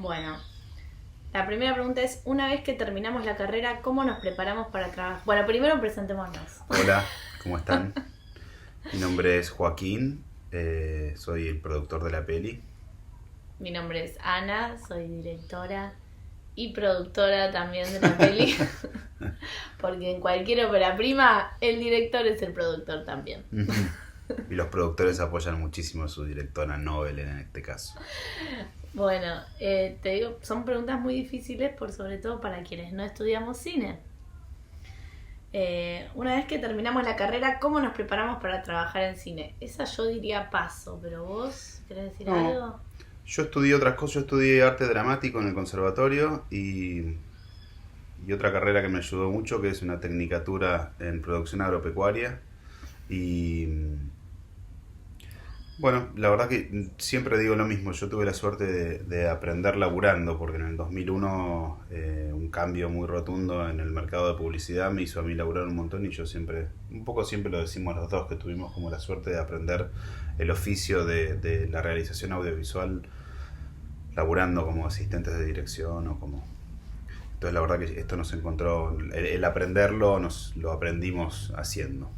Bueno, la primera pregunta es, una vez que terminamos la carrera, ¿cómo nos preparamos para trabajar? Bueno, primero presentémonos. Hola, ¿cómo están? Mi nombre es Joaquín, soy el productor de la peli. Mi nombre es Ana, soy directora y productora también de la peli. Porque en cualquier ópera prima, el director es el productor también. Y los productores apoyan muchísimo a su directora Nobel en este caso. Bueno, te digo, son preguntas muy difíciles, por sobre todo para quienes no estudiamos cine. Una vez que terminamos la carrera, ¿cómo nos preparamos para trabajar en cine? Esa yo diría paso, pero vos, ¿querés decir algo? Yo estudié otras cosas, yo estudié arte dramático en el conservatorio y otra carrera que me ayudó mucho, que es una tecnicatura en producción agropecuaria. Y bueno, la verdad que siempre digo lo mismo, yo tuve la suerte de aprender laburando, porque en el 2001 un cambio muy rotundo en el mercado de publicidad me hizo a mí laburar un montón y yo siempre, un poco siempre lo decimos los dos, que tuvimos como la suerte de aprender el oficio de la realización audiovisual laburando como asistentes de dirección o como... Entonces la verdad que esto nos encontró, el aprenderlo nos lo aprendimos haciendo.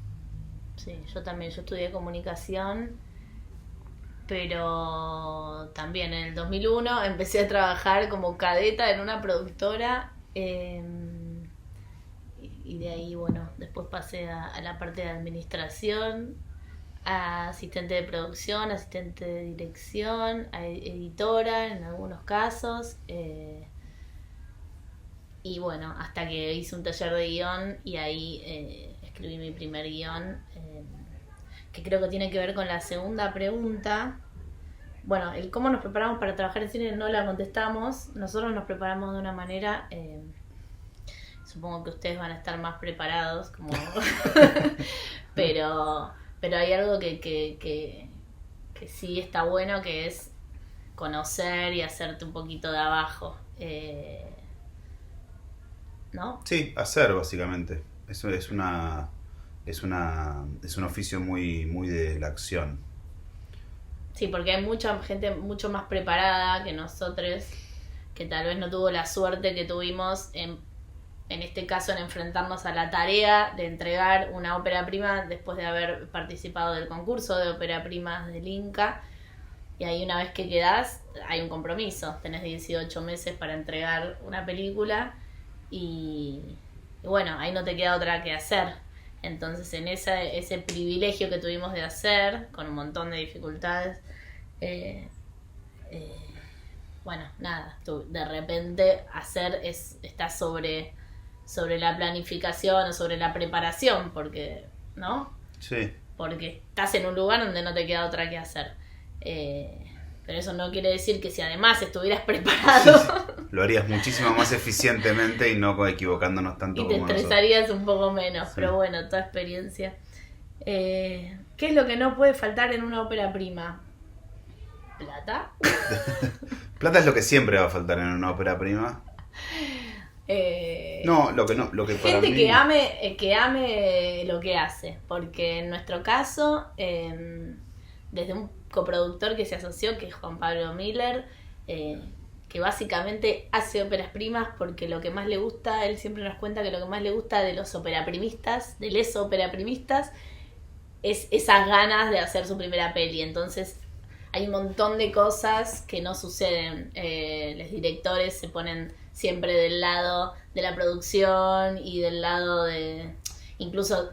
Sí, yo también, yo estudié comunicación, pero también en el 2001 empecé a trabajar como cadeta en una productora y de ahí, bueno, después pasé a la parte de administración, a asistente de producción, asistente de dirección, a editora en algunos casos. Y bueno, hasta que hice un taller de guión y ahí escribí mi primer guión, que creo que tiene que ver con la segunda pregunta. Bueno, el cómo nos preparamos para trabajar en cine no la contestamos. Nosotros nos preparamos de una manera, supongo que ustedes van a estar más preparados, como pero hay algo que sí está bueno, que es conocer y hacerte un poquito de abajo. ¿No? Sí, hacer básicamente. Eso es un oficio muy de la acción. Sí, porque hay mucha gente mucho más preparada que nosotros, que tal vez no tuvo la suerte que tuvimos en este caso en enfrentarnos a la tarea de entregar una ópera prima después de haber participado del concurso de ópera primas del Inca. Y ahí una vez que quedás, hay un compromiso. Tenés 18 meses para entregar una película y bueno, ahí no te queda otra que hacer. Entonces en ese privilegio que tuvimos de hacer, con un montón de dificultades, bueno, nada, de repente hacer está sobre la planificación o sobre la preparación, porque, ¿no? Sí. Porque estás en un lugar donde no te queda otra que hacer. Pero eso no quiere decir que si además estuvieras preparado... Sí. Lo harías muchísimo más eficientemente y no equivocándonos tanto y te como estresarías un poco menos, sí. Pero bueno, toda experiencia. ¿Qué es lo que no puede faltar en una ópera prima? ¿Plata? Plata es lo que siempre va a faltar en una ópera prima. No, lo que para gente mí... que ame lo que hace, porque en nuestro caso, desde un coproductor que se asoció, que es Juan Pablo Miller, que básicamente hace óperas primas porque lo que más le gusta, él siempre nos cuenta que lo que más le gusta de los operaprimistas, de les operaprimistas, es esas ganas de hacer su primera peli. Entonces hay un montón de cosas que no suceden. Los directores se ponen siempre del lado de la producción y del lado de... Incluso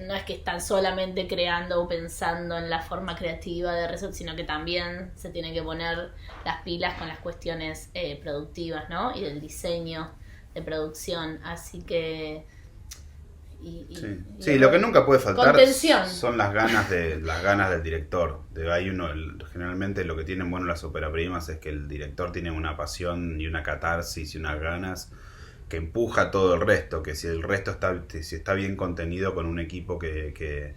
no es que están solamente creando o pensando en la forma creativa de resolver, sino que también se tienen que poner las pilas con las cuestiones productivas, ¿no? Y del diseño de producción. Así que... Sí, lo que nunca puede faltar contención. Son las ganas del director. Generalmente lo que tienen bueno las ópera primas es que el director tiene una pasión y una catarsis y unas ganas que empuja todo el resto, que si el resto está bien contenido con un equipo que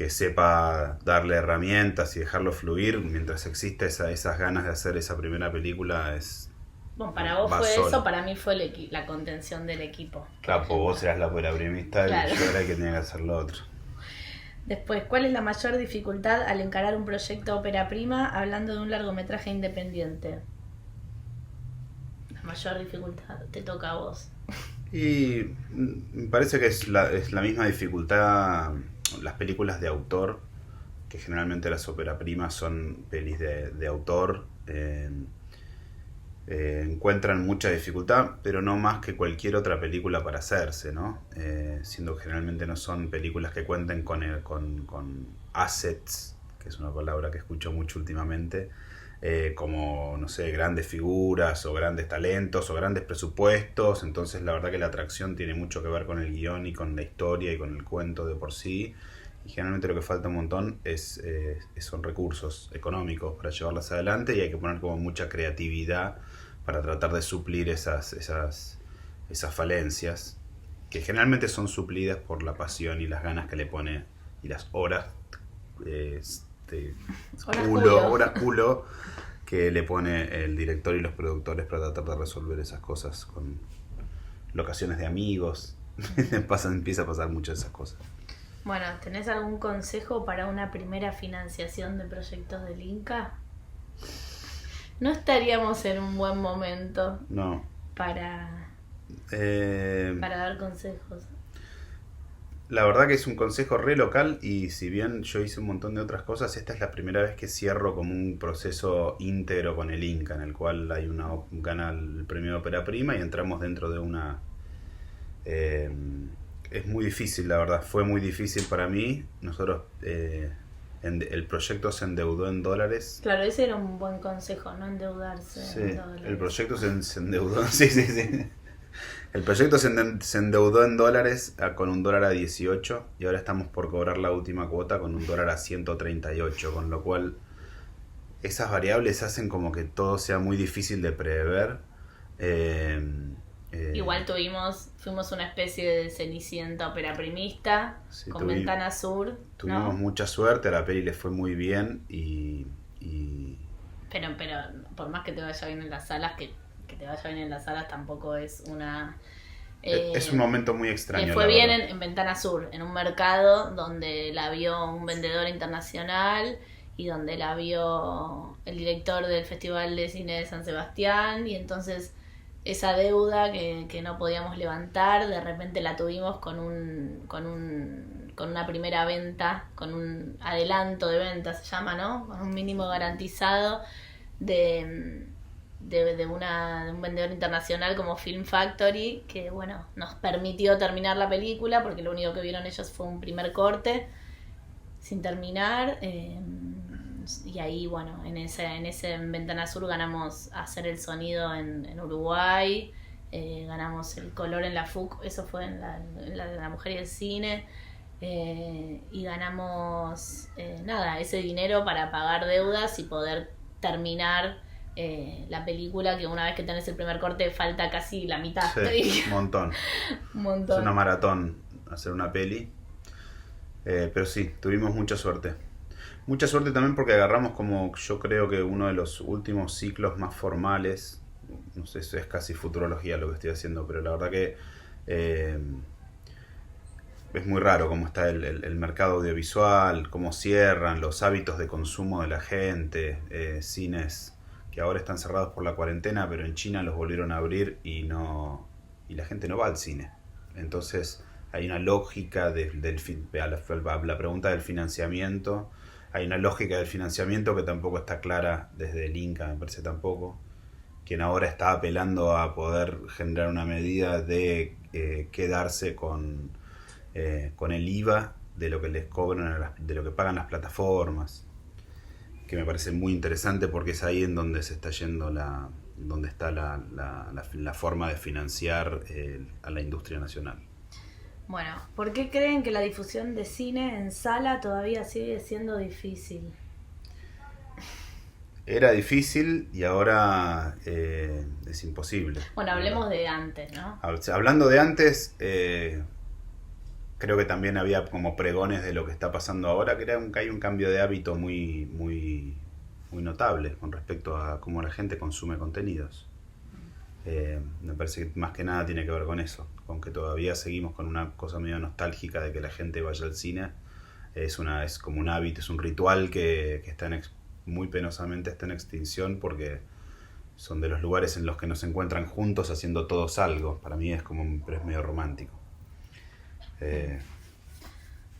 sepa darle herramientas y dejarlo fluir, mientras existe esas ganas de hacer esa primera película es... Bueno, para vos fue solo. Eso, para mí fue la contención del equipo. Claro, pues vos eras la ópera primista claro. Y yo era el que tenía que hacer lo otro. Después, ¿cuál es la mayor dificultad al encarar un proyecto ópera prima hablando de un largometraje independiente? mayor dificultad te toca a vos? Y me parece que es la misma dificultad las películas de autor, que generalmente las ópera primas son pelis de autor. Encuentran mucha dificultad, pero no más que cualquier otra película para hacerse, ¿no? Siendo que generalmente no son películas que cuenten con assets, que es una palabra que escucho mucho últimamente, como, no sé, grandes figuras o grandes talentos o grandes presupuestos. Entonces la verdad que la atracción tiene mucho que ver con el guión y con la historia y con el cuento de por sí. Y generalmente lo que falta un montón son recursos económicos para llevarlas adelante, y hay que poner como mucha creatividad para tratar de suplir esas falencias, que generalmente son suplidas por la pasión y las ganas que le pone y las horas horas culo que le pone el director y los productores para tratar de resolver esas cosas, con locaciones de amigos. Empieza a pasar muchas de esas cosas. Bueno, ¿tenés algún consejo para una primera financiación de proyectos del Inca? No estaríamos en un buen momento para dar consejos. La verdad que es un consejo re local, y si bien yo hice un montón de otras cosas, esta es la primera vez que cierro como un proceso íntegro con el Inca, en el cual hay gana el premio de ópera prima y entramos dentro de una... es muy difícil, la verdad, fue muy difícil para mí. Nosotros, el proyecto se endeudó en dólares. Claro, ese era un buen consejo, no endeudarse en dólares. El proyecto se endeudó, sí. El proyecto se endeudó en dólares con un dólar a 18, y ahora estamos por cobrar la última cuota con un dólar a 138, con lo cual esas variables hacen como que todo sea muy difícil de prever. Igual fuimos una especie de Cenicienta ópera primista, con Ventana Sur. Tuvimos mucha suerte, a la peli le fue muy bien Pero por más que te vaya bien en las salas, que te vaya bien en las salas tampoco es una... es un momento muy extraño. Le fue bien en Ventana Sur, en un mercado donde la vio un vendedor internacional y donde la vio el director del Festival de Cine de San Sebastián, y entonces esa deuda que no podíamos levantar, de repente la tuvimos con una primera venta, con un adelanto de venta se llama, ¿no? Con un mínimo garantizado de un vendedor internacional como Film Factory, que bueno, nos permitió terminar la película, porque lo único que vieron ellos fue un primer corte sin terminar, y ahí bueno, en ese Ventana Sur ganamos hacer el sonido en Uruguay, ganamos el color en la FUC, eso fue en la Mujer y el Cine, y ganamos ese dinero para pagar deudas y poder terminar la película, que una vez que tenés el primer corte falta casi la mitad. Sí, un montón. Es una maratón hacer una peli. Pero sí, tuvimos mucha suerte. Mucha suerte también porque agarramos, como yo creo que uno de los últimos ciclos más formales. No sé, eso es casi futurología lo que estoy haciendo, pero la verdad que es muy raro cómo está el mercado audiovisual, cómo cierran, los hábitos de consumo de la gente, cines que ahora están cerrados por la cuarentena, pero en China los volvieron a abrir y la gente no va al cine. Entonces hay una lógica a la pregunta del financiamiento, hay una lógica del financiamiento que tampoco está clara desde el Inca, me parece tampoco, quien ahora está apelando a poder generar una medida de quedarse con el IVA de lo que les cobran, de lo que pagan las plataformas, que me parece muy interesante porque es ahí en donde se está yendo donde está la forma de financiar a la industria nacional. Bueno, ¿por qué creen que la difusión de cine en sala todavía sigue siendo difícil? Era difícil y ahora es imposible. Bueno, hablemos de antes, ¿no? Hablando de antes, creo que también había como pregones de lo que está pasando ahora, que hay un cambio de hábito muy, muy, muy notable con respecto a cómo la gente consume contenidos. Me parece que más que nada tiene que ver con eso, con que todavía seguimos con una cosa medio nostálgica de que la gente vaya al cine. Es como un hábito, es un ritual que está muy penosamente está en extinción, porque son de los lugares en los que nos encuentran juntos haciendo todos algo. Para mí es pero es medio romántico.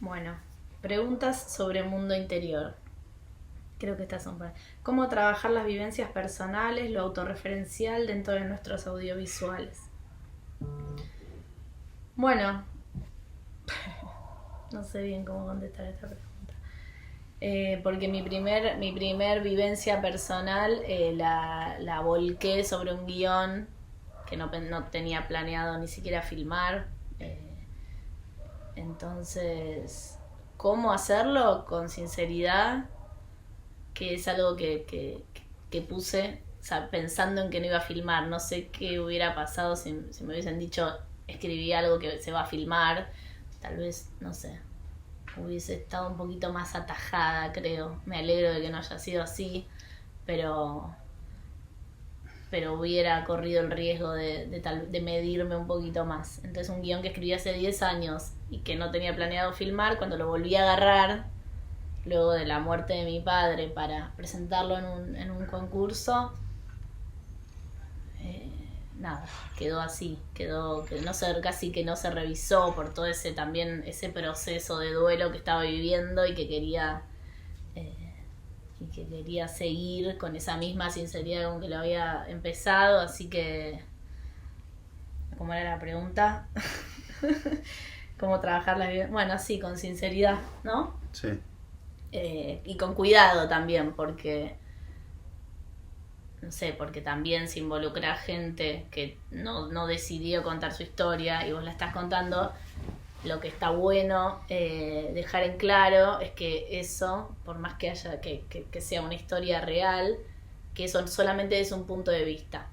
Bueno, preguntas sobre mundo interior. Creo que estas son para... ¿Cómo trabajar las vivencias personales, lo autorreferencial dentro de nuestros audiovisuales? Bueno, no sé bien cómo contestar esta pregunta. Porque mi primer vivencia personal la volqué sobre un guión que no tenía planeado ni siquiera filmar. Entonces, ¿cómo hacerlo? Con sinceridad, que es algo que puse, o sea, pensando en que no iba a filmar. No sé qué hubiera pasado si me hubiesen dicho, escribí algo que se va a filmar. Tal vez, no sé, hubiese estado un poquito más atajada, creo. Me alegro de que no haya sido así, pero hubiera corrido el riesgo de medirme un poquito más. Entonces, un guión que escribí hace 10 años y que no tenía planeado filmar, cuando lo volví a agarrar luego de la muerte de mi padre para presentarlo en un concurso, nada, quedó así, quedó que casi que no se revisó por todo ese proceso de duelo que estaba viviendo y que quería seguir con esa misma sinceridad con que lo había empezado. Así que, ¿cómo era la pregunta? ¿Cómo trabajar la vida? Bueno, sí, con sinceridad, ¿no? Sí. Y con cuidado también, porque no sé, porque también se involucra gente que no decidió contar su historia y vos la estás contando. Lo que está bueno dejar en claro es que eso, por más que haya que sea una historia real, que eso solamente es un punto de vista,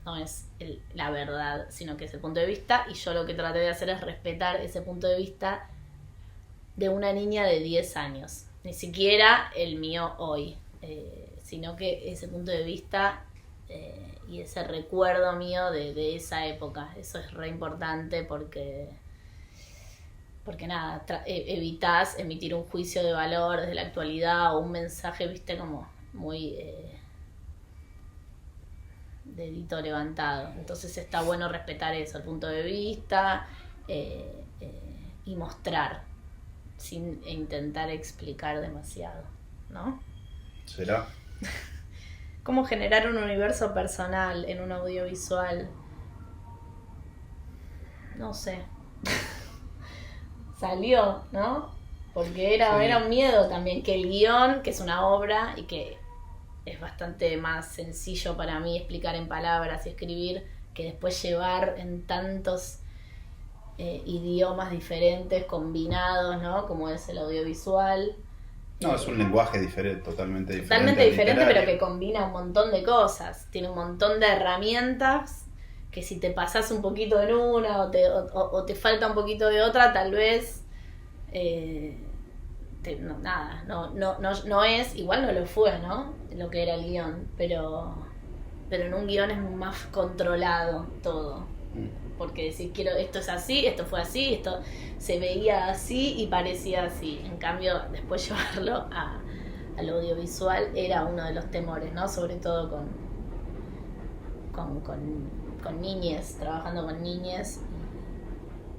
no es la verdad, sino que es el punto de vista, y yo lo que traté de hacer es respetar ese punto de vista de una niña de 10 años, ni siquiera el mío hoy, sino que ese punto de vista y ese recuerdo mío de esa época. Eso es re importante porque nada, evitás emitir un juicio de valor desde la actualidad o un mensaje, viste, como muy dedito levantado. Entonces está bueno respetar eso, el punto de vista, y mostrar sin intentar explicar demasiado, ¿no? ¿Será? ¿Cómo generar un universo personal en un audiovisual? No sé. Salió, ¿no? Porque era un miedo también, que el guión, que es una obra y que es bastante más sencillo para mí explicar en palabras y escribir, que después llevar en tantos idiomas diferentes, combinados, ¿no? Como es el audiovisual. No, es un lenguaje diferente, totalmente diferente. Totalmente diferente, pero que combina un montón de cosas. Tiene un montón de herramientas que si te pasás un poquito en una o te falta un poquito de otra, tal vez no es, igual no lo fue, ¿no? Lo que era el guión, pero en un guión es más controlado todo. Porque decir, esto es así, esto fue así, esto se veía así y parecía así. En cambio, después llevarlo al audiovisual era uno de los temores, ¿no? Sobre todo con niñes, trabajando con niñes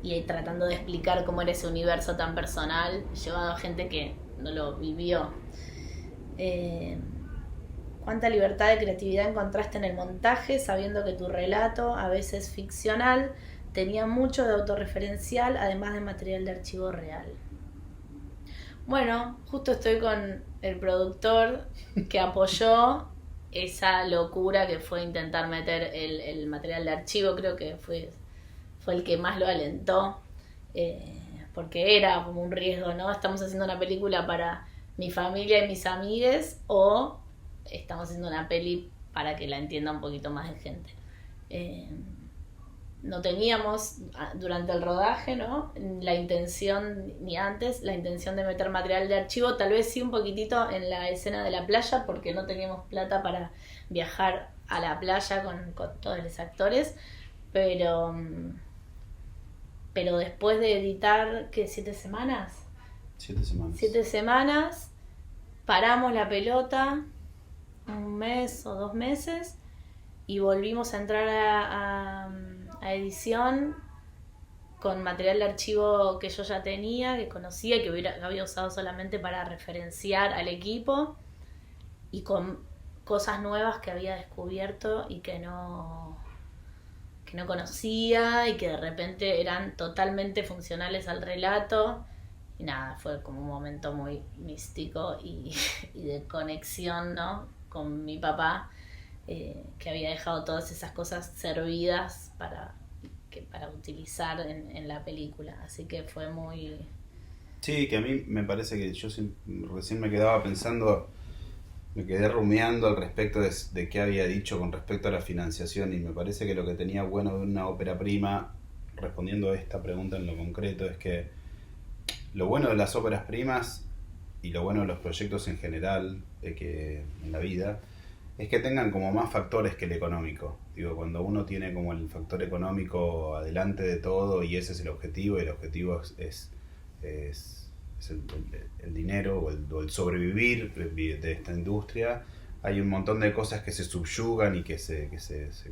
y tratando de explicar cómo era ese universo tan personal, llevado a gente que no lo vivió. ¿Cuánta libertad de creatividad encontraste en el montaje, sabiendo que tu relato, a veces ficcional, tenía mucho de autorreferencial, además de material de archivo real? Bueno, justo estoy con el productor que apoyó esa locura que fue intentar meter el material de archivo. Creo que fue el que más lo alentó, porque era como un riesgo, ¿no? Estamos haciendo una película para mi familia y mis amigues, o estamos haciendo una peli para que la entienda un poquito más de gente. No teníamos durante el rodaje, ¿no?, la intención, ni antes, la intención de meter material de archivo. Tal vez sí un poquitito en la escena de la playa, porque no teníamos plata para viajar a la playa con todos los actores, pero después de editar, ¿qué? 7 semanas. 7 semanas, paramos la pelota 1 mes o 2 meses y volvimos a entrar a edición con material de archivo que yo ya tenía, que conocía, que había usado solamente para referenciar al equipo, y con cosas nuevas que había descubierto y que no conocía y que de repente eran totalmente funcionales al relato. Y nada, fue como un momento muy místico y de conexión, ¿no?, con mi papá, que había dejado todas esas cosas servidas para utilizar en la película. Así que fue muy... Sí, que a mí me parece que yo recién me quedaba pensando, me quedé rumiando al respecto de qué había dicho con respecto a la financiación, y me parece que lo que tenía bueno de una ópera prima, respondiendo a esta pregunta en lo concreto, es que lo bueno de las óperas primas y lo bueno de los proyectos en general que en la vida es que tengan como más factores que el económico. Digo, cuando uno tiene como el factor económico adelante de todo y ese es el objetivo, y el objetivo es el dinero o el sobrevivir de esta industria, hay un montón de cosas que se subyugan y que se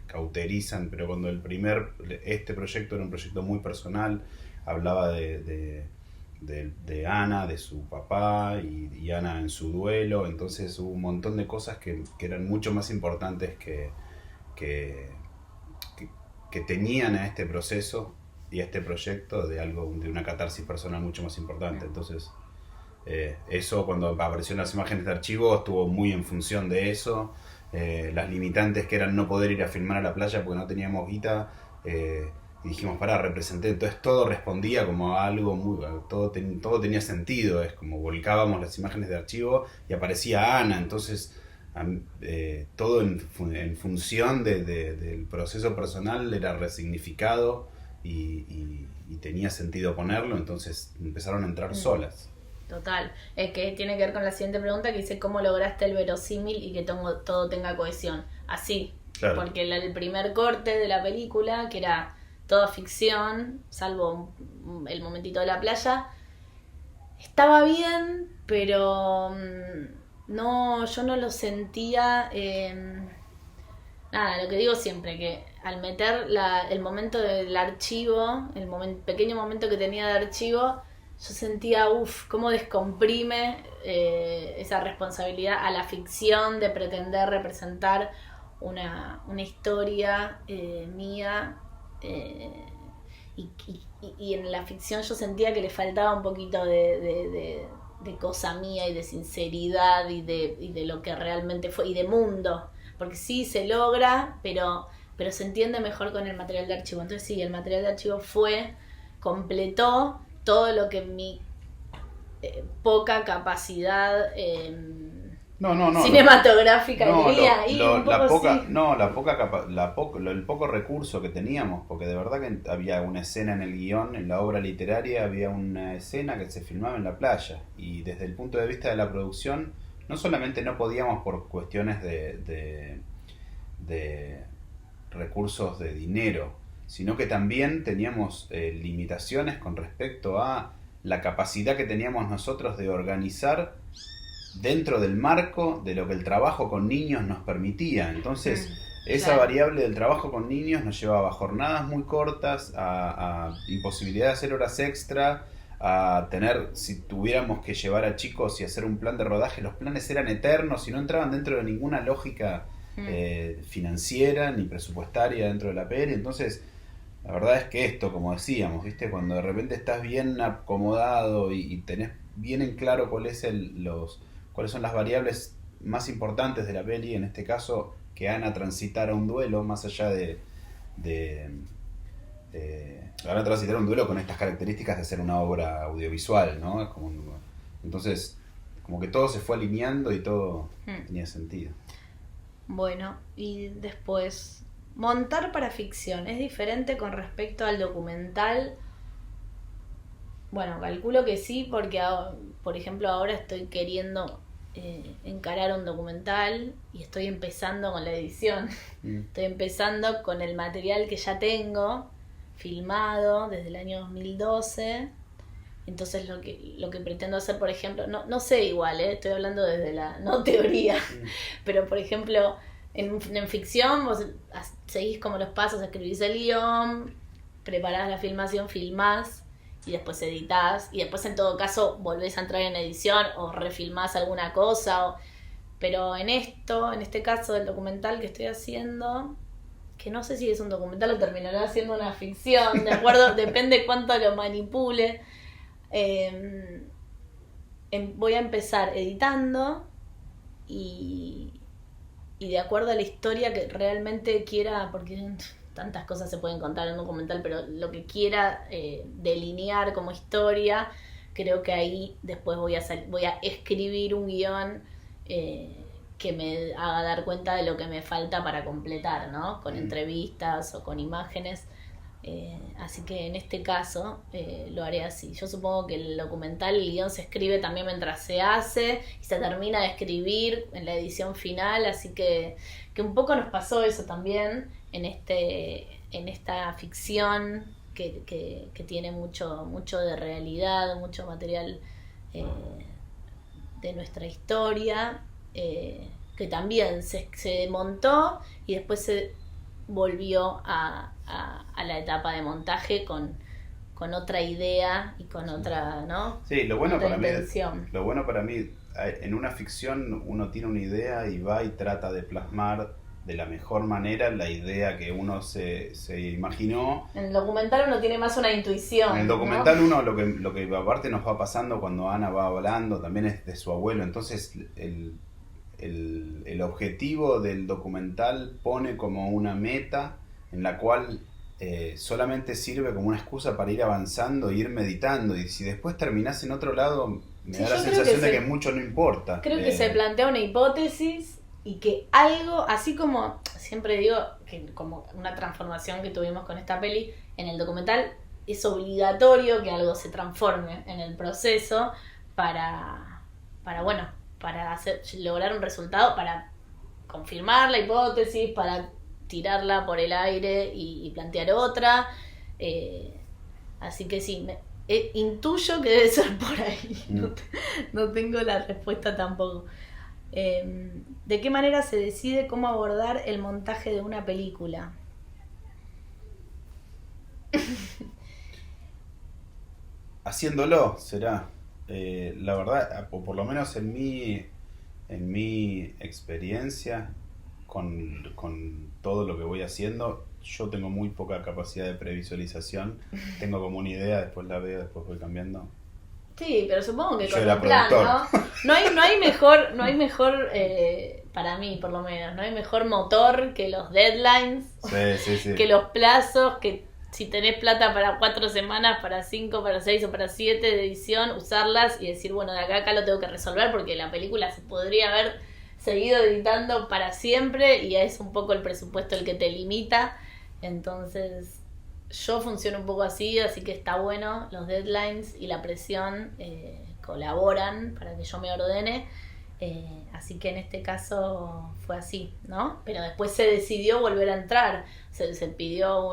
cauterizan, pero cuando este proyecto era un proyecto muy personal, hablaba de Ana, de su papá y Ana en su duelo, entonces hubo un montón de cosas que eran mucho más importantes que tenían a este proceso y a este proyecto de una catarsis personal mucho más importante. Entonces eso, cuando apareció en las imágenes de archivo, estuvo muy en función de eso. Las limitantes que eran no poder ir a filmar a la playa porque no teníamos guita, y dijimos, representé, entonces todo respondía como a algo todo tenía sentido, es como volcábamos las imágenes de archivo y aparecía Ana, entonces todo en función del proceso personal era resignificado y tenía sentido ponerlo, entonces empezaron a entrar solas. Total, que tiene que ver con la siguiente pregunta, que dice cómo lograste el verosímil y que todo tenga cohesión. Así, claro. Porque el primer corte de la película, que era toda ficción, salvo el momentito de la playa, estaba bien, pero yo no lo sentía. Nada, lo que digo siempre, que al meter el momento del archivo, pequeño momento que tenía de archivo, yo sentía, cómo descomprime esa responsabilidad a la ficción de pretender representar una historia mía. Y en la ficción yo sentía que le faltaba un poquito de cosa mía y de sinceridad y de lo que realmente fue y de mundo, porque sí se logra, pero se entiende mejor con el material de archivo. Entonces sí, el material de archivo completó todo lo que mi poca capacidad cinematográfica quería. El poco recurso que teníamos, porque de verdad que había una escena en el guión, en la obra literaria había una escena que se filmaba en la playa, y desde el punto de vista de la producción no solamente no podíamos por cuestiones de recursos de dinero, sino que también teníamos limitaciones con respecto a la capacidad que teníamos nosotros de organizar dentro del marco de lo que el trabajo con niños nos permitía. Entonces, esa variable del trabajo con niños nos llevaba a jornadas muy cortas, a imposibilidad de hacer horas extra, a tener, si tuviéramos que llevar a chicos y hacer un plan de rodaje, los planes eran eternos y no entraban dentro de ninguna lógica financiera ni presupuestaria dentro de la peli. Entonces, la verdad es que esto, como decíamos, ¿viste? Cuando de repente estás bien acomodado y tenés bien en claro cuáles son las variables más importantes de la peli, en este caso que Ana transitara un duelo, más allá de Ana transitara un duelo con estas características de ser una obra audiovisual, ¿no? Entonces, como que todo se fue alineando y todo tenía sentido. Bueno, y después, montar para ficción, ¿es diferente con respecto al documental? Bueno, calculo que sí, porque por ejemplo ahora estoy queriendo encarar un documental y estoy empezando con la edición. Estoy empezando con el material que ya tengo filmado desde el año 2012. Entonces lo que pretendo hacer, por ejemplo, no sé igual, estoy hablando desde la no teoría, pero por ejemplo En ficción vos seguís como los pasos, escribís el guión, preparás la filmación, filmás y después editás y después en todo caso volvés a entrar en edición o refilmás alguna cosa. Pero en este caso del documental que estoy haciendo, que no sé si es un documental o terminará siendo una ficción, de acuerdo, depende cuánto lo manipule. Voy a empezar editando y de acuerdo a la historia que realmente quiera, porque tantas cosas se pueden contar en un documental, pero lo que quiera delinear como historia, creo que ahí después voy a escribir un guión que me haga dar cuenta de lo que me falta para completar, ¿no? Con entrevistas o con imágenes. Así que en este caso lo haré así. Yo supongo que el documental, el guión se escribe también mientras se hace y se termina de escribir en la edición final, así que un poco nos pasó eso también en esta ficción que tiene mucho de realidad, mucho material de nuestra historia, que también se montó y después se volvió a la etapa de montaje con otra idea y con otra, ¿no? Sí, lo bueno otra para intención. mí, lo bueno para mí, en una ficción uno tiene una idea y va y trata de plasmar de la mejor manera la idea que uno se imaginó. En el documental uno tiene más una intuición. En el documental, ¿no? Uno lo que aparte nos va pasando cuando Ana va hablando también es de su abuelo, entonces el objetivo del documental pone como una meta en la cual solamente sirve como una excusa para ir avanzando e ir meditando, y si después terminás en otro lado me da la sensación de que mucho no importa. Creo que se plantea una hipótesis y que algo, así como siempre digo que como una transformación que tuvimos con esta peli, en el documental es obligatorio que algo se transforme en el proceso para lograr un resultado, para confirmar la hipótesis, para tirarla por el aire y plantear otra. Así que sí, intuyo que debe ser por ahí. No tengo la respuesta tampoco. ¿De qué manera se decide cómo abordar el montaje de una película? Haciéndolo, será. La verdad, o por lo menos en mi experiencia con todo lo que voy haciendo, yo tengo muy poca capacidad de previsualización. Tengo como una idea, después la veo, después voy cambiando. Sí, pero supongo que Yo con era un plan, productor. ¿no? No hay mejor para mí por lo menos, no hay mejor motor que los deadlines, Sí. que los plazos, que si tenés plata para 4 semanas, para 5, para 6 o para 7 de edición, usarlas y decir, bueno, de acá a acá lo tengo que resolver porque la película se podría haber seguido editando para siempre y es un poco el presupuesto el que te limita. Entonces yo funciono un poco así que está bueno, los deadlines y la presión colaboran para que yo me ordene, así que en este caso fue así, ¿no? Pero después se decidió volver a entrar, se pidió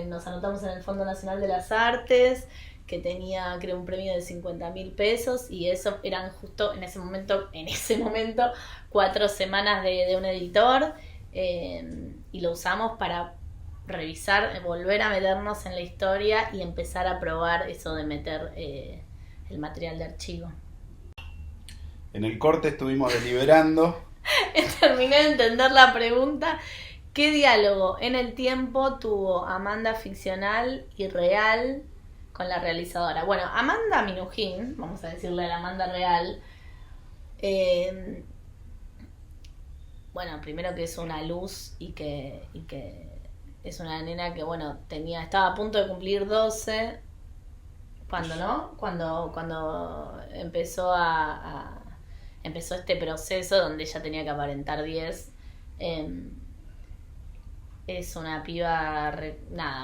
nos anotamos en el Fondo Nacional de las Artes, que tenía creo un premio de 50.000 pesos y eso eran justo en ese momento 4 semanas de un editor, y lo usamos para revisar, volver a meternos en la historia y empezar a probar eso de meter el material de archivo. En el corte estuvimos deliberando. Terminé de entender la pregunta. ¿Qué diálogo en el tiempo tuvo Amanda ficcional y real con la realizadora? Bueno, Amanda Minujín, vamos a decirle a la Amanda real, bueno, primero que es una luz y que es una nena que, bueno, estaba a punto de cumplir 12 cuando empezó empezó este proceso donde ella tenía que aparentar 10. Es una piba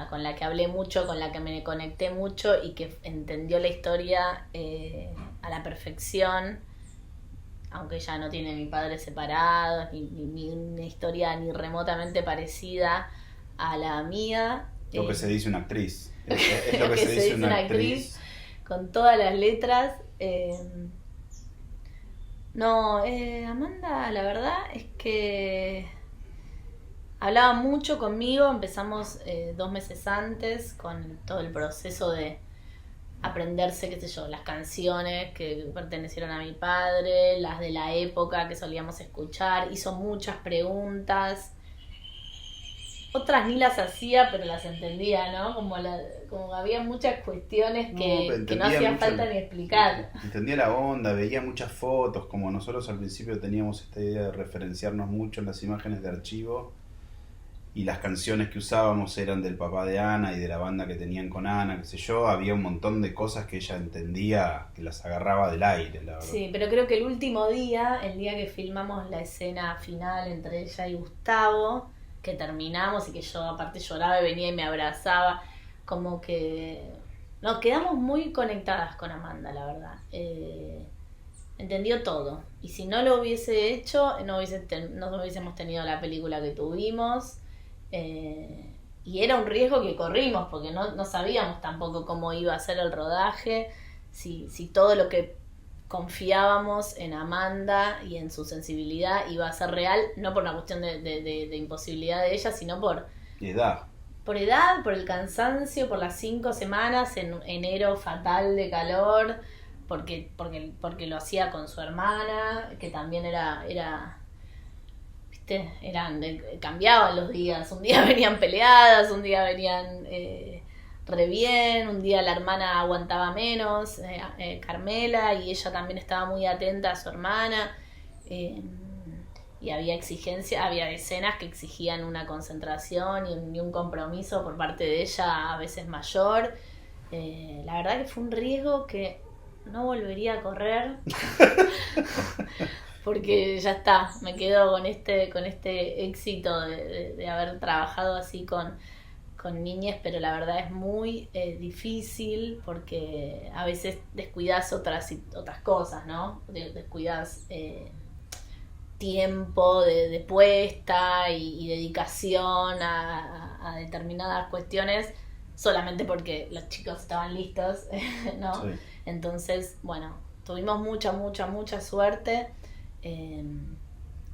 con la que hablé mucho, con la que me conecté mucho y que entendió la historia a la perfección, aunque ella no tiene ni padres separados, ni una historia ni remotamente parecida a la mía. Lo que se dice una actriz. Es lo que se dice una actriz. Con todas las letras. No, Amanda, la verdad es que hablaba mucho conmigo, empezamos 2 meses antes con todo el proceso de aprenderse, qué sé yo, las canciones que pertenecieron a mi padre, las de la época que solíamos escuchar, hizo muchas preguntas, otras ni las hacía, pero las entendía, ¿no? Como había muchas cuestiones que no hacía mucho, falta ni explicar. entendía la onda, veía muchas fotos, como nosotros al principio teníamos esta idea de referenciarnos mucho en las imágenes de archivo, y las canciones que usábamos eran del papá de Ana y de la banda que tenían con Ana, qué sé yo, había un montón de cosas que ella entendía, que las agarraba del aire, la verdad. Sí, pero creo que el último día, el día que filmamos la escena final entre ella y Gustavo, que terminamos y que yo aparte lloraba y venía y me abrazaba, como que nos quedamos muy conectadas con Amanda, la verdad. Entendió todo. Y si no lo hubiese hecho, no hubiésemos tenido la película que tuvimos. Y era un riesgo que corrimos, porque no sabíamos tampoco cómo iba a ser el rodaje, si todo lo que confiábamos en Amanda y en su sensibilidad iba a ser real, no por una cuestión de imposibilidad de ella, sino Edad. por edad, por el cansancio, por las 5 semanas en enero fatal de calor, porque lo hacía con su hermana, que también era ¿viste? Cambiaban los días, un día venían peleadas, un día venían re bien, un día la hermana aguantaba menos, Carmela, y ella también estaba muy atenta a su hermana, y había había escenas que exigían una concentración y un compromiso por parte de ella a veces mayor. La verdad que fue un riesgo que no volvería a correr porque ya está, me quedo con este éxito de haber trabajado así con niñas, pero la verdad es muy difícil porque a veces descuidas otras cosas, ¿no? Descuidas tiempo de puesta y dedicación a determinadas cuestiones solamente porque los chicos estaban listos, ¿no? Sí. Entonces, bueno, tuvimos mucha suerte.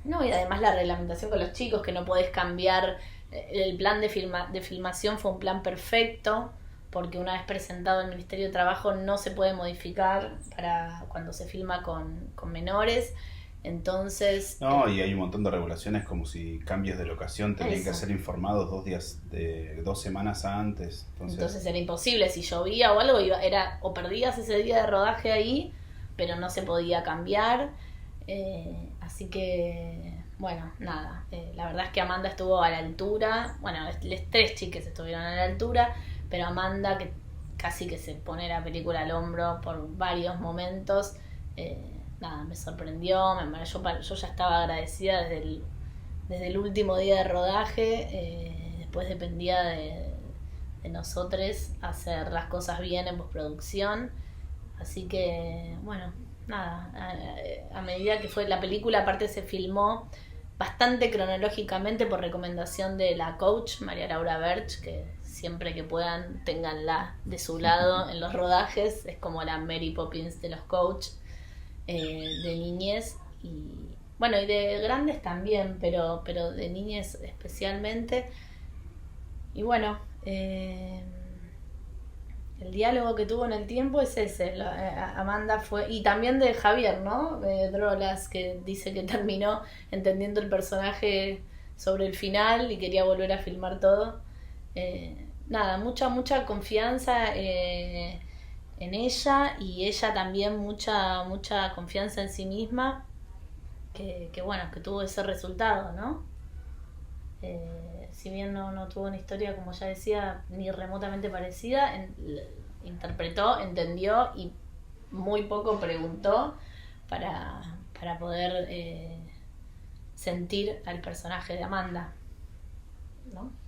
No, y además la reglamentación con los chicos, que no podés cambiar. El plan de filmación fue un plan perfecto, porque una vez presentado al Ministerio de Trabajo no se puede modificar para cuando se filma con menores. Entonces... No, y hay un montón de regulaciones, como si cambios de locación tenían que ser informados 2 semanas antes. Entonces era imposible, si llovía o algo, o perdías ese día de rodaje ahí, pero no se podía cambiar. Así que, bueno, nada, la verdad es que Amanda estuvo a la altura. Bueno, los 3 chiques estuvieron a la altura, pero Amanda, que casi que se pone la película al hombro por varios momentos, nada, me sorprendió, yo ya estaba agradecida desde el último día de rodaje. Después dependía de nosotros hacer las cosas bien en postproducción, así que, bueno, nada, a medida que fue la película, aparte se filmó bastante cronológicamente por recomendación de la coach María Laura Berch, que siempre que puedan ténganla de su lado en los rodajes, es como la Mary Poppins de los coach, de niñez y bueno, y de grandes también, pero de niñez especialmente. Y bueno, el diálogo que tuvo en el tiempo es ese. Amanda fue... Y también de Javier, ¿no? Drolas, que dice que terminó entendiendo el personaje sobre el final y quería volver a filmar todo. Nada, mucha confianza en ella, y ella también mucha confianza en sí misma, que bueno, que tuvo ese resultado, ¿no? Si bien no tuvo una historia, como ya decía, ni remotamente parecida, interpretó, entendió y muy poco preguntó para poder sentir al personaje de Amanda, ¿no?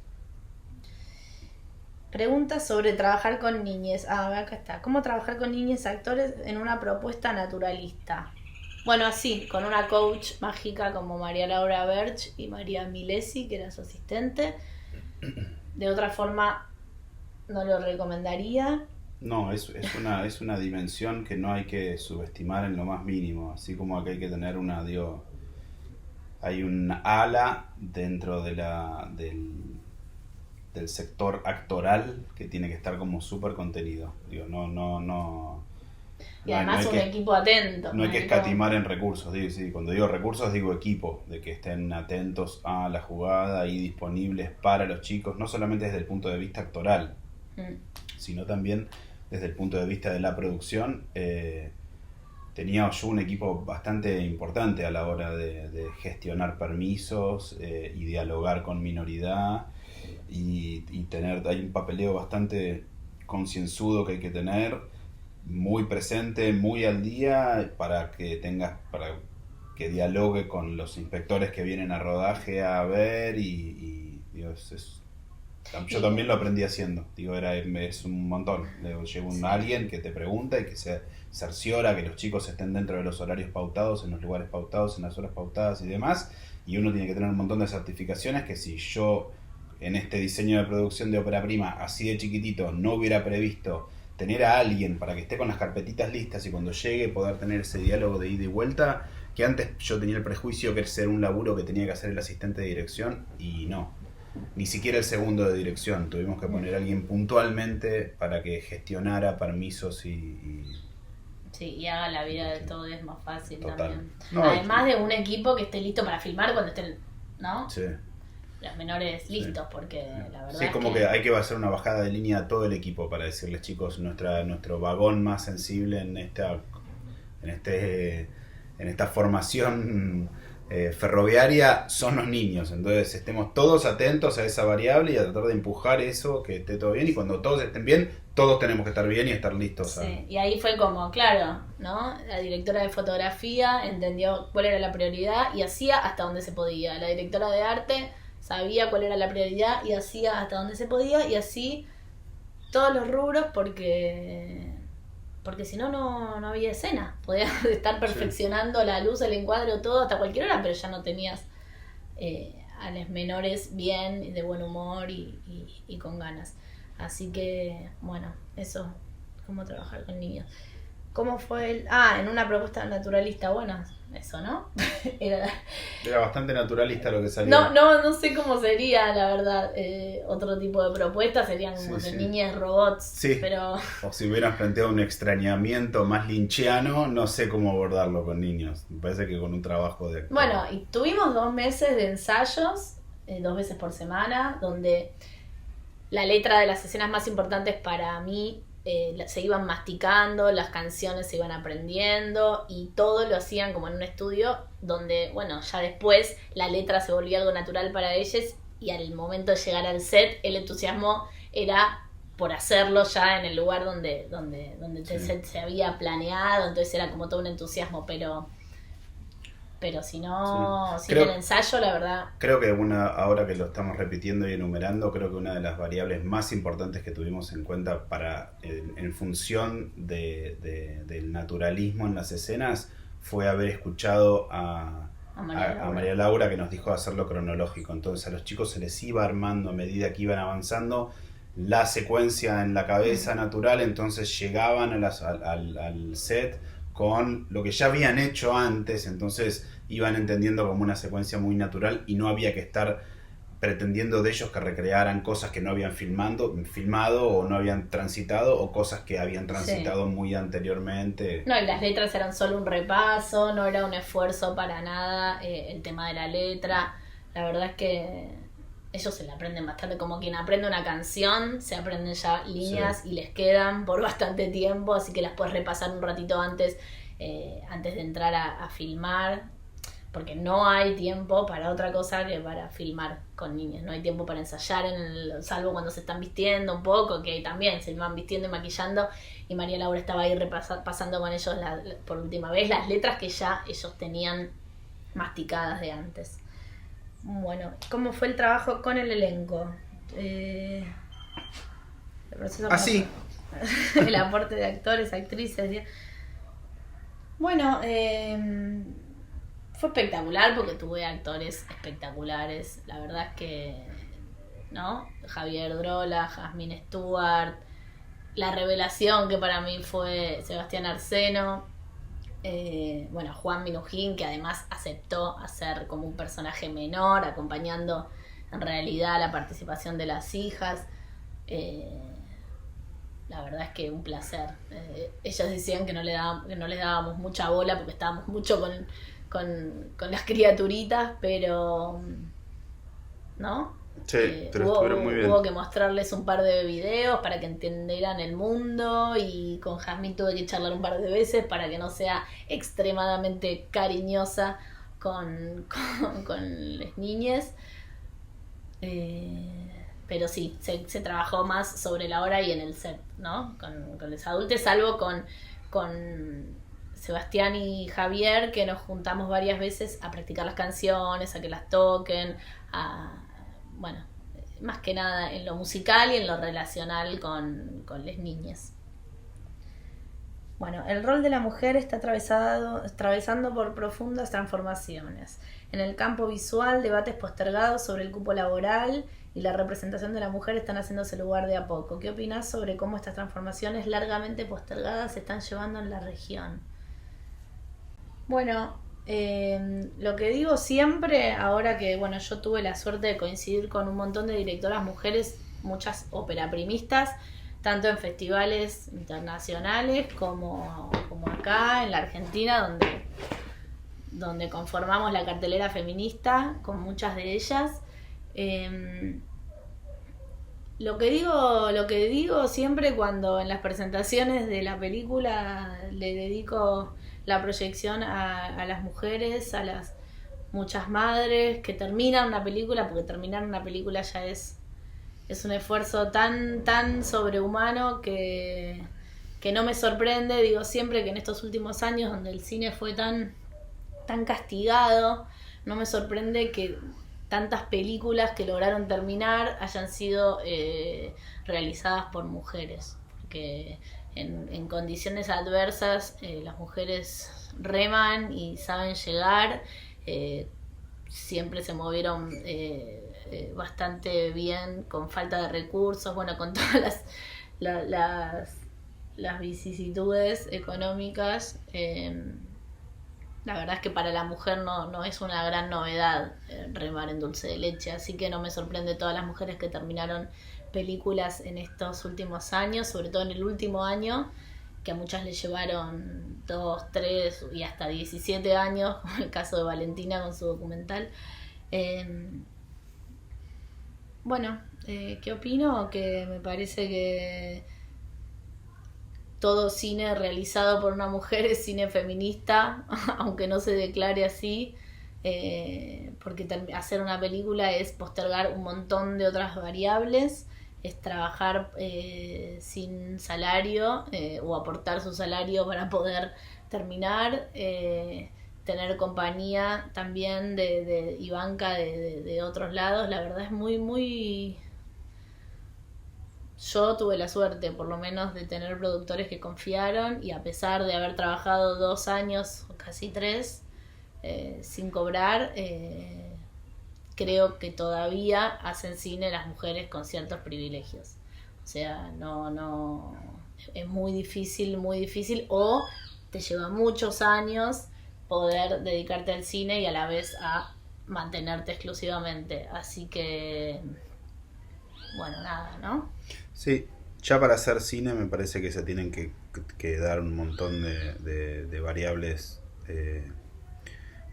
Preguntas sobre trabajar con niñes. Acá está. ¿Cómo trabajar con niñes actores en una propuesta naturalista? Bueno, así, con una coach mágica como María Laura Berch y María Milesi, que era su asistente. De otra forma, no lo recomendaría. No, es una dimensión que no hay que subestimar en lo más mínimo, así como acá hay que tener hay un ala dentro del sector actoral que tiene que estar como súper contenido. Digo, Y además hay un equipo atento. no hay que escatimar en recursos. Sí, cuando digo recursos digo equipo, de que estén atentos a la jugada y disponibles para los chicos, no solamente desde el punto de vista actoral, sino también desde el punto de vista de la producción. Tenía yo un equipo bastante importante a la hora de gestionar permisos y dialogar con minoridad y hay un papeleo bastante concienzudo que hay que tener, muy presente, muy al día para que dialogue con los inspectores que vienen a rodaje a ver Dios, yo también lo aprendí haciendo, digo, es un montón. Llega alguien que te pregunta y que se cerciora que los chicos estén dentro de los horarios pautados, en los lugares pautados, en las horas pautadas y demás, y uno tiene que tener un montón de certificaciones que si yo en este diseño de producción de ópera prima así de chiquitito no hubiera previsto tener a alguien para que esté con las carpetitas listas y cuando llegue poder tener ese diálogo de ida y vuelta, que antes yo tenía el prejuicio que era un laburo que tenía que hacer el asistente de dirección y no. Ni siquiera el segundo de dirección, tuvimos que poner a alguien puntualmente para que gestionara permisos Sí, y haga la vida de todos es más fácil. Total. También. No, además de un equipo que esté listo para filmar cuando estén, ¿no? Sí. Los menores listos, porque la verdad sí, como que hay que hacer una bajada de línea a todo el equipo para decirles, chicos, nuestro vagón más sensible en esta formación ferroviaria son los niños, entonces estemos todos atentos a esa variable y a tratar de empujar eso, que esté todo bien, y cuando todos estén bien, todos tenemos que estar bien y estar listos. Sí, y ahí fue como, claro, ¿no? La directora de fotografía entendió cuál era la prioridad y hacía hasta donde se podía. La directora de arte sabía cuál era la prioridad y hacía hasta donde se podía, y así todos los rubros, porque si no, no había escena. Podías estar perfeccionando la luz, el encuadre, todo hasta cualquier hora, pero ya no tenías a los menores bien, de buen humor y con ganas. Así que, bueno, eso, cómo trabajar con niños. ¿Cómo fue en una propuesta naturalista? Bueno, eso, ¿no? Era bastante naturalista lo que salió. No sé cómo sería, la verdad. Otro tipo de propuestas serían como de niñas robots. Sí. Pero... O si hubieran planteado un extrañamiento más linchiano, no sé cómo abordarlo con niños. Me parece que con un trabajo de... Bueno, y tuvimos 2 meses de ensayos, 2 veces por semana, donde la letra de las escenas más importantes para mí se iban masticando, las canciones se iban aprendiendo y todo lo hacían como en un estudio donde, bueno, ya después la letra se volvía algo natural para ellos y al momento de llegar al set el entusiasmo era por hacerlo ya en el lugar donde el set se había planeado, entonces era como todo un entusiasmo, pero si no, sin el ensayo, la verdad... Creo que ahora que lo estamos repitiendo y enumerando, creo que una de las variables más importantes que tuvimos en cuenta en función del naturalismo en las escenas fue haber escuchado a María Laura, que nos dijo hacerlo cronológico. Entonces a los chicos se les iba armando a medida que iban avanzando la secuencia en la cabeza natural, entonces llegaban al set con lo que ya habían hecho antes, entonces iban entendiendo como una secuencia muy natural y no había que estar pretendiendo de ellos que recrearan cosas que no habían filmado o no habían transitado o cosas que habían transitado muy anteriormente. No, y las letras eran solo un repaso, no era un esfuerzo para nada el tema de la letra. La verdad es que ellos se la aprenden bastante, como quien aprende una canción, se aprenden ya líneas y les quedan por bastante tiempo, así que las puedes repasar un ratito antes de entrar a filmar, porque no hay tiempo para otra cosa que para filmar con niños, no hay tiempo para ensayar, salvo cuando se están vistiendo un poco, que también se van vistiendo y maquillando, y María Laura estaba ahí pasando con ellos por última vez las letras que ya ellos tenían masticadas de antes. Bueno, ¿cómo fue el trabajo con el elenco? El proceso Así. El aporte de actores, actrices. Bueno, fue espectacular porque tuve actores espectaculares. La verdad es que, ¿no? Javier Drola, Jasmine Stewart, la revelación que para mí fue Sebastián Arseno. Juan Minujín, que además aceptó hacer como un personaje menor, acompañando en realidad la participación de las hijas. La verdad es que un placer. Ellas decían que no les dábamos mucha bola porque estábamos mucho con las criaturitas, pero ¿no? Sí, pero estuvieron muy bien. Hubo que mostrarles un par de videos para que entendieran el mundo, y con Jazmín tuve que charlar un par de veces para que no sea extremadamente cariñosa con las niñas. Pero sí, se trabajó más sobre la hora y en el set, ¿no? Con los adultos, salvo con Sebastián y Javier, que nos juntamos varias veces a practicar las canciones, a que las toquen, más que nada en lo musical y en lo relacional con las niñas. Bueno, el rol de la mujer está atravesando por profundas transformaciones. En el campo visual, debates postergados sobre el cupo laboral y la representación de la mujer están haciéndose lugar de a poco. ¿Qué opinás sobre cómo estas transformaciones largamente postergadas se están llevando en la región? Bueno, lo que digo siempre, ahora que yo tuve la suerte de coincidir con un montón de directoras mujeres, muchas operaprimistas, tanto en festivales internacionales como acá en la Argentina, donde conformamos la cartelera feminista con muchas de ellas. Lo que digo siempre cuando en las presentaciones de la película le dedico la proyección a las mujeres, a las muchas madres que terminan una película, porque terminar una película ya es un esfuerzo tan sobrehumano que no me sorprende. Digo siempre que en estos últimos años donde el cine fue tan castigado, no me sorprende que tantas películas que lograron terminar hayan sido realizadas por mujeres, porque en condiciones adversas las mujeres reman y saben llegar. Siempre se movieron bastante bien, con falta de recursos, con todas las vicisitudes económicas. La verdad es que para la mujer no es una gran novedad remar en dulce de leche, así que no me sorprende todas las mujeres que terminaron películas en estos últimos años, sobre todo en el último año, que a muchas les llevaron 2, 3 y hasta 17 años, como el caso de Valentina con su documental. ¿Qué opino? Que me parece que todo cine realizado por una mujer es cine feminista, aunque no se declare así, porque hacer una película es postergar un montón de otras variables, es trabajar sin salario o aportar su salario para poder terminar, tener compañía también y banca de otros lados. La verdad es muy... Yo tuve la suerte, por lo menos, de tener productores que confiaron, y a pesar de haber trabajado 2 años, o casi 3, sin cobrar, creo que todavía hacen cine las mujeres con ciertos privilegios. O sea, no es muy difícil, o te lleva muchos años poder dedicarte al cine y a la vez a mantenerte exclusivamente. Así que, nada, ¿no? Sí, ya para hacer cine me parece que se tienen que dar un montón de variables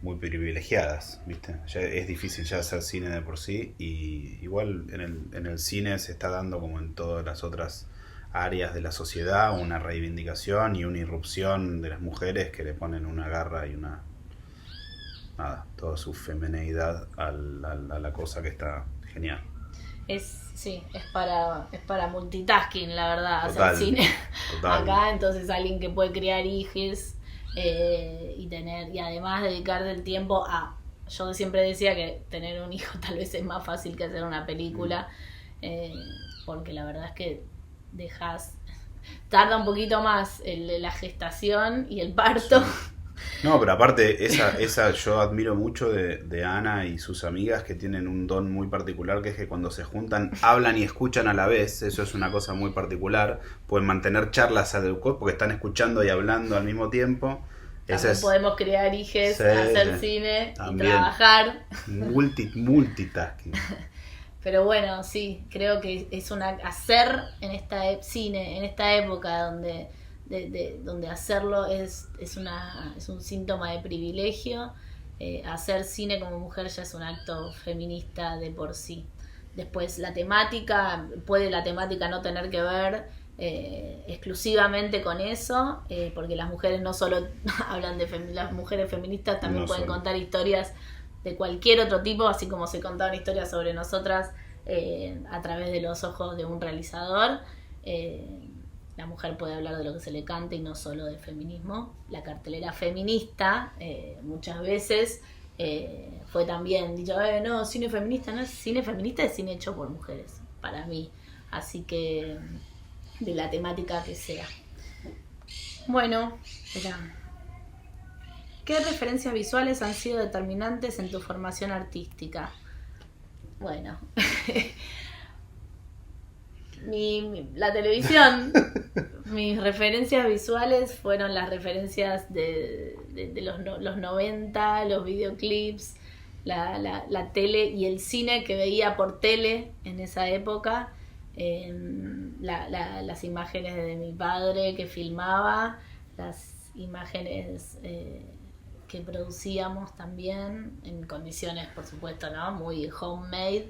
muy privilegiadas, ¿viste? Ya es difícil ya hacer cine de por sí, y igual en el cine se está dando, como en todas las otras áreas de la sociedad, una reivindicación y una irrupción de las mujeres que le ponen una garra y toda su femineidad a la cosa, que está genial. Es para multitasking, la verdad, total, hacer cine. Total. Acá, entonces alguien que puede criar hijos y además dedicarle el tiempo a... Yo siempre decía que tener un hijo tal vez es más fácil que hacer una película, porque la verdad es que tarda un poquito más la gestación y el parto, No, pero aparte, esa yo admiro mucho de Ana y sus amigas que tienen un don muy particular, que es que cuando se juntan hablan y escuchan a la vez. Eso es una cosa muy particular. Pueden mantener charlas adecuadas porque están escuchando y hablando al mismo tiempo. También podemos crear hijes, sí, hacer sí, cine también. Y trabajar. Multitasking. Pero bueno, sí, creo que es hacer en cine, en esta época donde donde hacerlo es un síntoma de privilegio. Hacer cine como mujer ya es un acto feminista de por sí. Después la temática no tener que ver exclusivamente con eso, porque las mujeres no solo hablan las mujeres feministas también pueden contar historias de cualquier otro tipo, así como se contaban historias sobre nosotras a través de los ojos de un realizador. La mujer puede hablar de lo que se le cante y no solo de feminismo. La cartelera feminista muchas veces fue también dicho, no, cine feminista no es cine feminista, es cine hecho por mujeres, para mí. Así que de la temática que sea. Bueno, espera. ¿Qué referencias visuales han sido determinantes en tu formación artística? Bueno, la televisión, mis referencias visuales fueron las referencias de los 90, los videoclips, la tele y el cine que veía por tele en esa época, las imágenes de mi padre que filmaba, las imágenes que producíamos también en condiciones, por supuesto, ¿no? Muy homemade.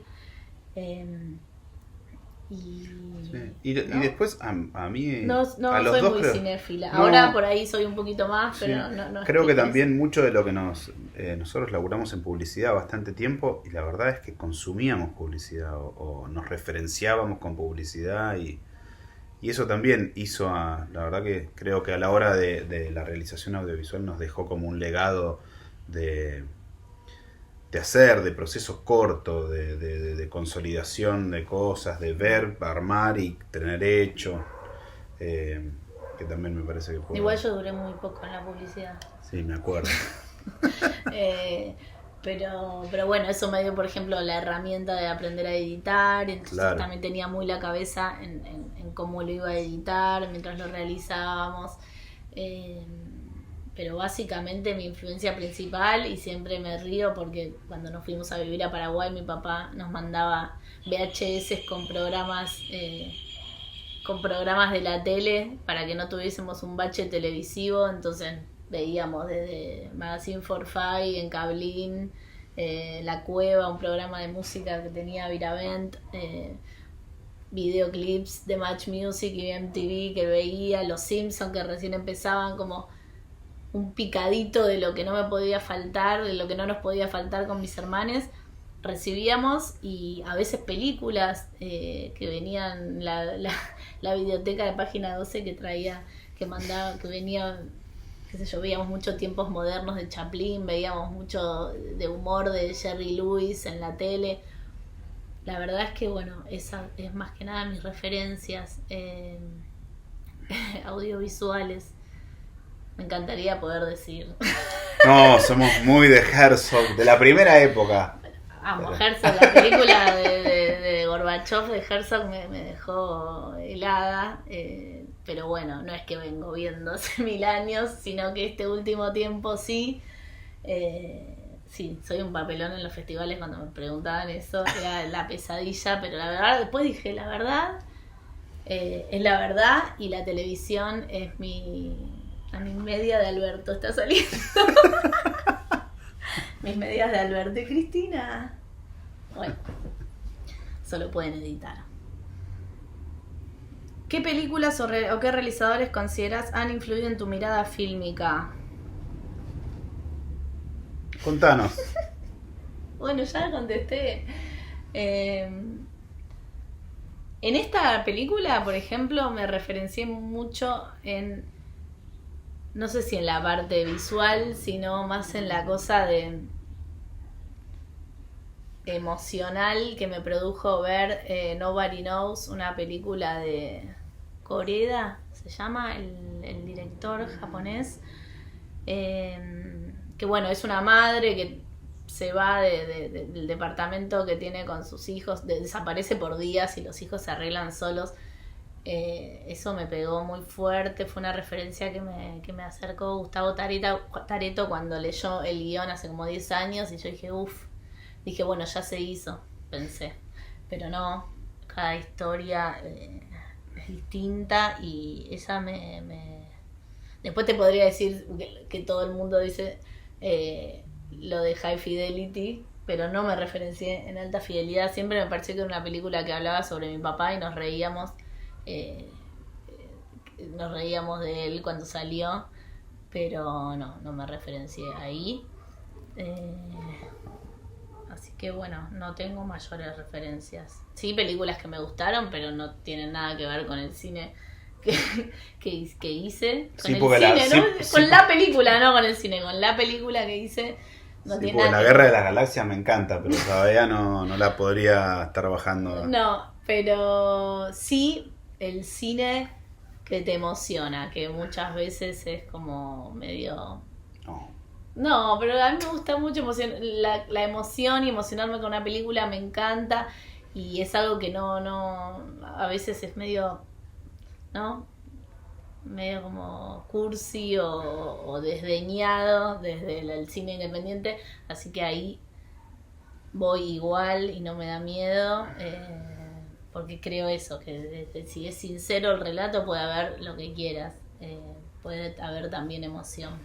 Y después a mí no a los soy dos muy creo, cinéfila. No, ahora por ahí soy un poquito más, sí, pero no creo que también mucho de lo que nosotros laburamos en publicidad bastante tiempo, y la verdad es que consumíamos publicidad o nos referenciábamos con publicidad, y eso también hizo la verdad que creo que a la hora de la realización audiovisual nos dejó como un legado de hacer, de procesos cortos, de consolidación de cosas, de ver, armar y tener hecho, que también me parece que fue... Igual yo duré muy poco en la publicidad. Sí, me acuerdo. Pero bueno, eso me dio, por ejemplo, la herramienta de aprender a editar, entonces claro, también tenía muy la cabeza en cómo lo iba a editar mientras lo realizábamos. Pero básicamente mi influencia principal, y siempre me río porque cuando nos fuimos a vivir a Paraguay mi papá nos mandaba VHS con programas de la tele para que no tuviésemos un bache televisivo, entonces veíamos desde Magazine for Five en Cablín, La Cueva, un programa de música que tenía Viravent, videoclips de Match Music y MTV que veía, Los Simpsons que recién empezaban, como un picadito de lo que no me podía faltar, de lo que no nos podía faltar con mis hermanes. Recibíamos, y a veces películas que venían, la videoteca de Página 12 que traía, que venía, qué sé yo, veíamos muchos Tiempos Modernos de Chaplin, veíamos mucho de humor de Jerry Lewis en la tele. La verdad es que bueno, esa es más que nada mis referencias audiovisuales. Me encantaría poder decir. No, somos muy de Herzog, de la primera época. Amo Herzog, la película de Gorbachev de Herzog me dejó helada, pero bueno, no es que vengo viendo hace 1000 años, sino que este último tiempo sí. Sí, soy un papelón en los festivales cuando me preguntaban eso, era la pesadilla, pero la verdad, después dije, la verdad, es la verdad, y la televisión es a mi media de Alberto está saliendo. Mis medias de Alberto y Cristina. Bueno, solo pueden editar. ¿Qué películas o qué realizadores consideras han influido en tu mirada fílmica? Contanos. Bueno, ya contesté. En esta película, por ejemplo, me referencié mucho en... No sé si en la parte visual, sino más en la cosa de emocional que me produjo ver Nobody Knows, una película de Koreda, se llama, el director japonés, que bueno, es una madre que se va del departamento que tiene con sus hijos, desaparece por días y los hijos se arreglan solos. Eso me pegó muy fuerte, fue una referencia que me acercó Gustavo Tareto cuando leyó el guión hace como 10 años y yo dije, bueno, ya se hizo, pensé, pero no, cada historia es distinta y esa Después te podría decir que todo el mundo dice lo de High Fidelity, pero no me referencié en Alta Fidelidad. Siempre me pareció que era una película que hablaba sobre mi papá y nos reíamos de él cuando salió, pero no me referencié ahí. Así que bueno, no tengo mayores referencias. Sí, películas que me gustaron, pero no tienen nada que ver con el cine que hice. Con Sí, el porque cine, ¿no? sí, Con la película, no con el cine, con la película que hice. No sí, tiene porque nada La que Guerra ver. de las Galaxias me encanta, pero todavía no la podría estar bajando. No, pero sí el cine que te emociona, que muchas veces es como medio... No. No, pero a mí me gusta mucho la emoción y emocionarme con una película me encanta y es algo que no, a veces es medio, ¿no? Medio como cursi o desdeñado desde el cine independiente, así que ahí voy igual y no me da miedo, porque creo eso, que si es sincero el relato puede haber lo que quieras, puede haber también emoción.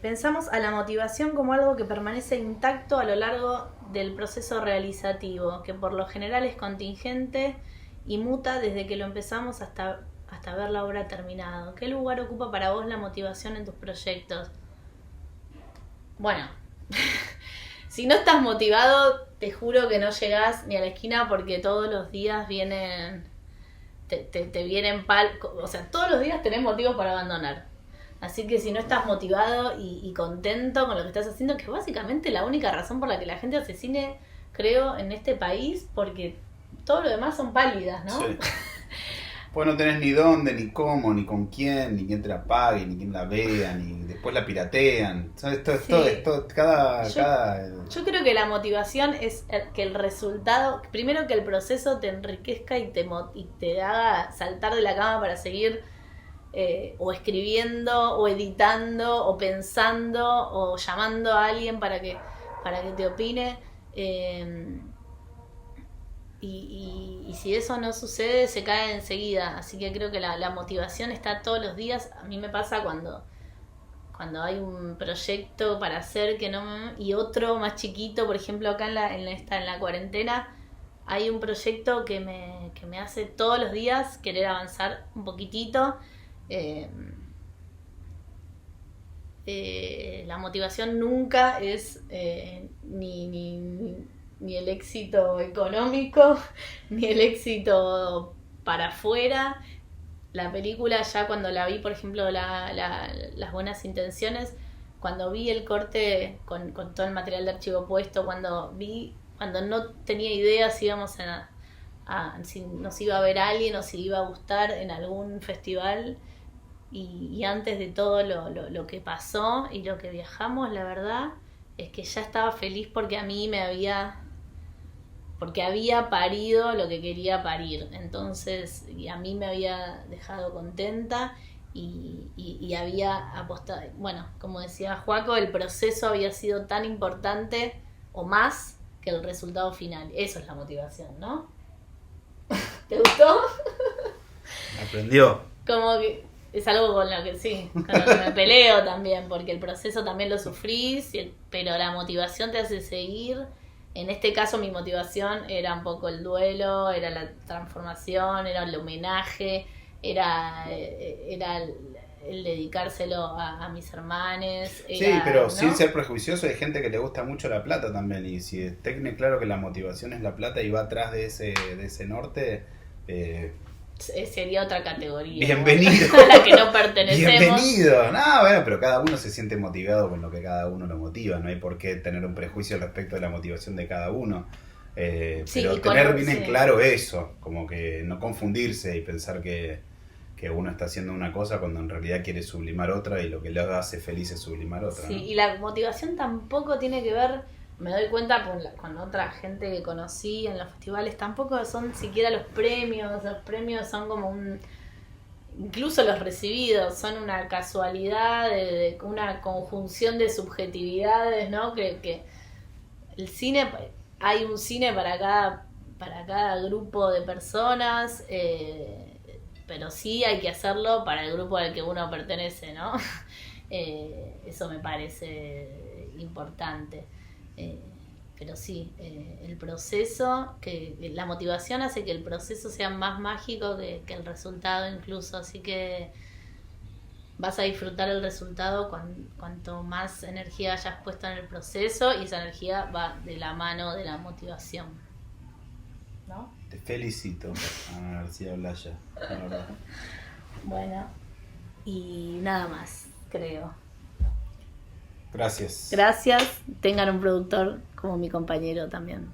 Pensamos a la motivación como algo que permanece intacto a lo largo del proceso realizativo, que por lo general es contingente y muta desde que lo empezamos hasta ver la obra terminado. ¿Qué lugar ocupa para vos la motivación en tus proyectos? Bueno, si no estás motivado, te juro que no llegás ni a la esquina porque todos los días vienen... Te vienen o sea, todos los días tenés motivos para abandonar. Así que si no estás motivado y contento con lo que estás haciendo, que es básicamente la única razón por la que la gente hace cine, creo, en este país, porque todo lo demás son pálidas, ¿no? Sí. Pues no tenés ni dónde, ni cómo, ni con quién, ni quién te la pague, ni quién la vea, ni después la piratean. Yo creo que la motivación es que el resultado, primero que el proceso te enriquezca y te haga saltar de la cama para seguir o escribiendo, o editando, o pensando, o llamando a alguien para que te opine. Y si eso no sucede, se cae enseguida. Así que creo que la motivación está todos los días. A mí me pasa cuando hay un proyecto para hacer y otro más chiquito, por ejemplo acá en la cuarentena hay un proyecto que me hace todos los días querer avanzar un poquitito. La motivación nunca es ni el éxito económico ni el éxito para afuera. La película, ya cuando la vi, por ejemplo, Las Buenas Intenciones, cuando vi el corte con todo el material de archivo puesto, cuando no tenía idea si si nos iba a ver alguien o si iba a gustar en algún festival, y antes de todo lo que pasó y lo que viajamos, la verdad es que ya estaba feliz porque había parido lo que quería parir. Entonces, y a mí me había dejado contenta y había apostado. Bueno, como decía Joaco, el proceso había sido tan importante o más que el resultado final. Eso es la motivación, ¿no? ¿Te gustó? Aprendió. Como que es algo con lo que me peleo también, porque el proceso también lo sufrís, pero la motivación te hace seguir. En este caso mi motivación era un poco el duelo, era la transformación, era el homenaje, era el dedicárselo a mis hermanos. Sí, pero sin ser prejuicioso, hay gente que le gusta mucho la plata también, y si tiene claro que la motivación es la plata y va atrás de ese norte, sería otra categoría. Bienvenido. A la que no pertenecemos. Bienvenido. No, bueno, pero cada uno se siente motivado con lo que cada uno lo motiva. No hay por qué tener un prejuicio respecto de la motivación de cada uno. Pero tener bien en claro eso, como que no confundirse y pensar que que uno está haciendo una cosa cuando en realidad quiere sublimar otra y lo que le hace feliz es sublimar otra. Sí, ¿no? y la motivación tampoco tiene que ver, me doy cuenta con otra gente que conocí en los festivales, tampoco son siquiera los premios son como incluso los recibidos, son una casualidad, de una conjunción de subjetividades, ¿no? Que el cine, hay un cine para cada grupo de personas, pero sí hay que hacerlo para el grupo al que uno pertenece, ¿no? Eso me parece importante. Pero sí, el proceso, que la motivación hace que el proceso sea más mágico que el resultado incluso, así que vas a disfrutar el resultado cuanto más energía hayas puesto en el proceso, y esa energía va de la mano de la motivación, ¿no? Te felicito, Ana García Blaya, la verdad. Bueno, y nada más, creo. Gracias. Gracias, tengan un productor como mi compañero también.